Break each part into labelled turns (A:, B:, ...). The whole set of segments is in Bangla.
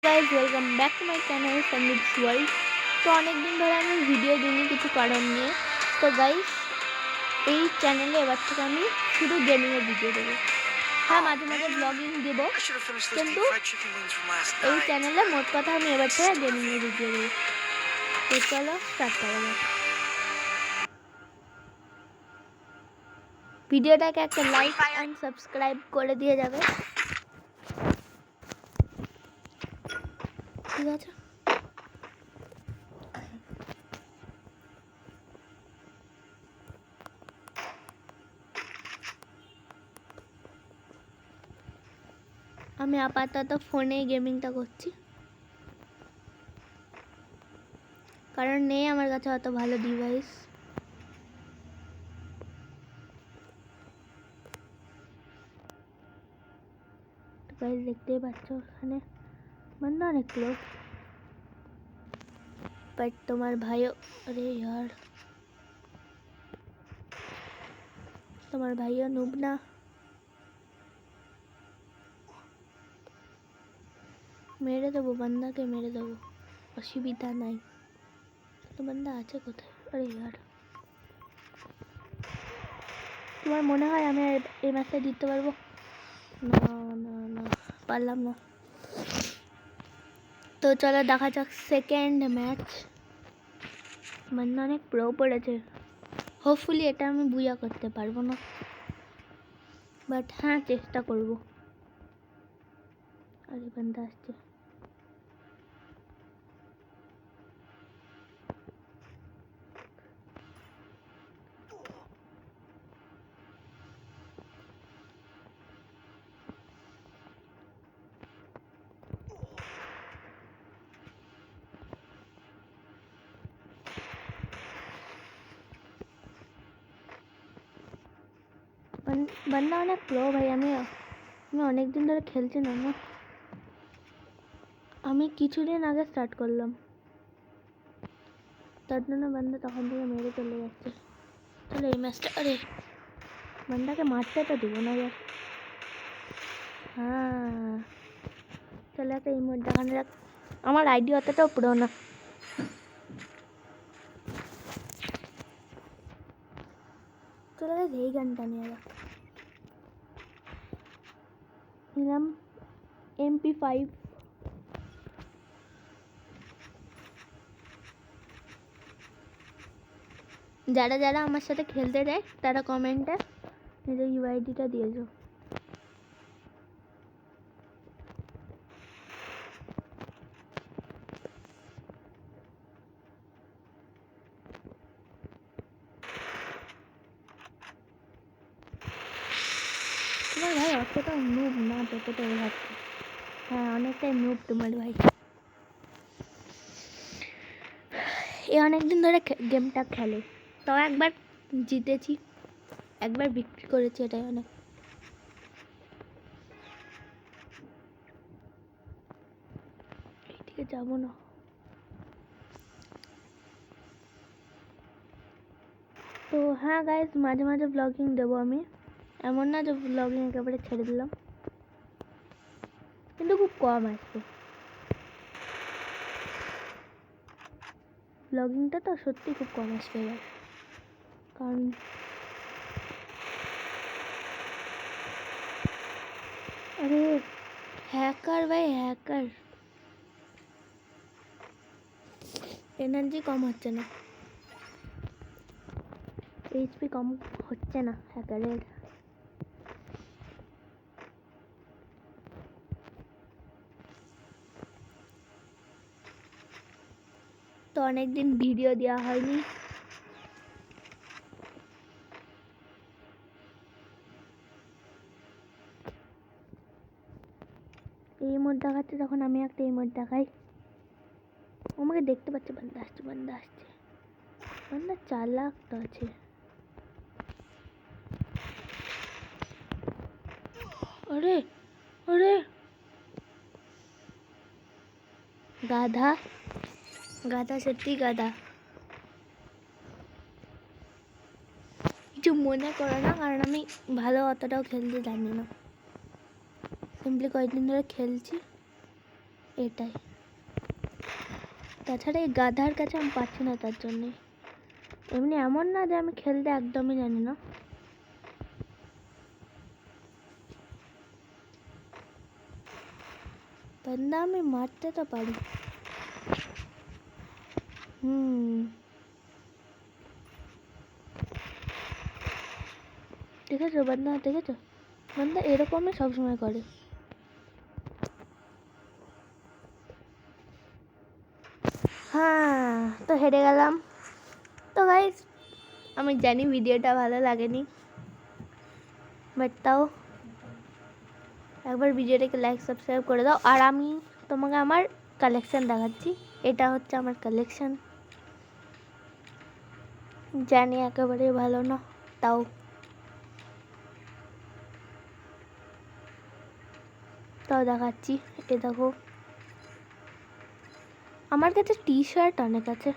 A: Guys welcome back to my channel Sandeep's world. तो अनेक दिन धरे आमी भिडियो दिनी किछु कारण निये। तो गाइस এই চ্যানেলে এবার থেকে আমি শুধু গেমিং এর ভিডিও দেব। হ্যাঁ, মাঝে মাঝে ব্লগিং দেব, কিন্তু এই চ্যানেলে মোট কথা আমি এবার থেকে গেমিং এর ভিডিও দেব। তো চলো স্টার্ট করা যাক। ভিডিওটাকে একটা লাইক এন্ড সাবস্ক্রাইব করে দিয়ে যাবে, ঠিক আছে? আমি আপাতত ফোনে গেমিংটা করছি, কারণ নেই আমার কাছে অত ভালো ডিভাইস। তো গাইস দেখতেই পাচ্ছ ওখানে बंदा অনেক লোক, বাট তোমার ভাইও, अरे यार তোমার ভাইও নুব না। मेरे देवो बंदा के मेरे देवो, असुविधा नहीं। तो बंदा आछे कोথায়? अरे यार তোমার মনে হয় আমি এই ম্যাচটা জিততে পারবো? না না না, পারলাম না। তো চলো দেখা যাক সেকেন্ড ম্যাচ। বন্দা অনেক প্রো পড়েছে, হোপফুলি এটা আমি বুয়া করতে পারবো না, বাট হ্যাঁ চেষ্টা করব। আরে বন্দা আসছে। बंदा অনেক প্রো ভাই। আমি অনেক দিন ধরে খেলছি না, আমি কিছুদিন আগে স্টার্ট করলাম, তার জন্য बंदा তখন থেকে মেরে চলে যাচ্ছে। চলো এই ম্যাচটা, আরে बंदाকে মারতে তো দিব না यार। হ্যাঁ চলো একটা ইমোট দেখানো যাক। আমার আইডি অতটাও প্রো না। চলো এই গানটা নিয়ে যাক। নিলাম MP5। যারা যারা আমার সাথে খেলতে চায় তারা কমেন্টে নিজের ইউআইডিটা দিয়ে যাও। তোমার ভাই অতটা নুব না, যতটা ভাবছি। হ্যাঁ অনেকটাই নুব তোমার ভাই। এ অনেকদিন ধরে গেমটা খেলে, তাও একবার জিতেছি, একবার বিক্রি করেছি, এটাই অনেক। এইদিকে যাবো না। তো হ্যাঁ গাইস, মাঝে মাঝে ব্লগিং দেবো আমি, এমন না যে ব্লগিং একেবারে ছেড়ে দিলাম, কিন্তু খুব কম আসবে ব্লগিংটা, তো সত্যি খুব কম আসবে এবার। কারণ আরে হ্যাকার ভাই, হ্যাকার। এনার্জি কম হচ্ছে না, এইচপি কম হচ্ছে না হ্যাকারের। তো অনেকদিন ভিডিও দেওয়া হয়নি, এই ইমোট দেখাচ্ছে তখন আমি একটা ইমোট দেখাই। আমাকে দেখতে পাচ্ছে, বান্দা আসছে, বান্দা আসছে, বান্দা চালাক তো আছে। আরে আরে গাধা, গাধা সত্যি গাধা। কিছু মনে করো না, কারণ আমি ভালো অতটাও খেলতে জানি না, সিম্পলি কয়েকদিন ধরে খেলছি, এটাই। তাছাড়া এই গাধার কাছে আমি পাচ্ছি না, তার জন্যে। এমনি এমন না যে আমি খেলতে একদমই জানি না। বান্দা আমি মারতে তো পারি। দেখেছো বান্দা, দেখেছো বান্দা এরকমই সবসময় করে। হ্যাঁ, তো হেরে গেলাম। তো গাইস আমি জানি ভিডিওটা ভালো লাগেনি, বাট তাও একবার ভিডিওটাকে লাইক সাবস্ক্রাইব করে দাও। আর আমি তোমাকে আমার কালেকশান দেখাচ্ছি। এটা হচ্ছে আমার কালেকশান। জানি একেবারে ভালো না, তাও দেখাচ্ছি। এ দেখো, আমার কাছে টি শার্ট অনেক আছে,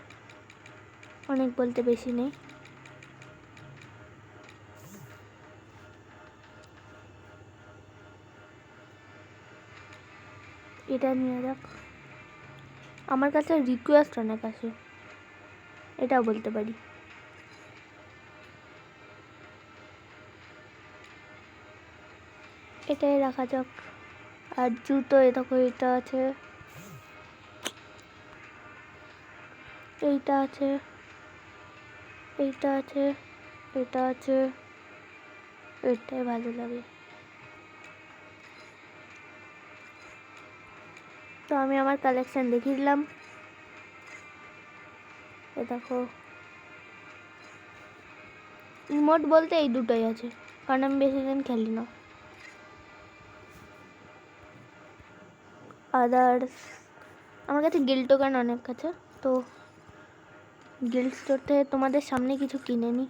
A: অনেক বলতে বেশি নেই। এটা নিয়ে যাক। আমার কাছে রিকোয়েস্ট অনেক আছে, এটাও বলতে পারি। এটাই রাখা যাক। আর জুতো এ দেখো, এটা আছে, এইটা আছে, এইটা আছে, এটা আছে, এটাই ভালো লাগে। তো আমি আমার কালেকশন দেখিয়ে দিলাম। এ দেখো, ইমোট বলতে এই দুটোই আছে, কারণ আমি বেশি দিন খেলি না। আদার্স আমার কাছে গিল্ড টোকেন অনেক আছে, তো গিল্ড স্টোর থেকে তোমাদের সামনে কিছু কিনে নিই।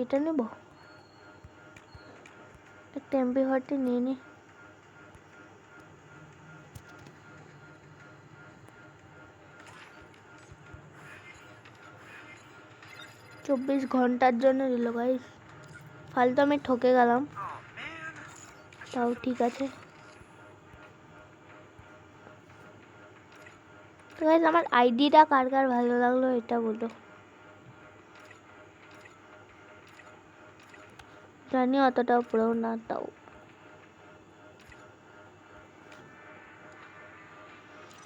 A: এটা নেব, একটা এমপি হটে নিয়ে নিই। চব্বিশ ঘন্টার জন্য দিল গাইস, ফালতু আমি ঠকে গেলাম, তাও ঠিক আছে। তো গাইস আমার আইডিটা কার কার ভালো লাগলো এটা বলো। জানি অতটাও পুরো না, তাও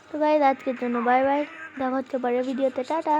A: তো গাইস আজকের জন্য বাই বাই, দেখা হচ্ছে পরের ভিডিওতে, টাটা।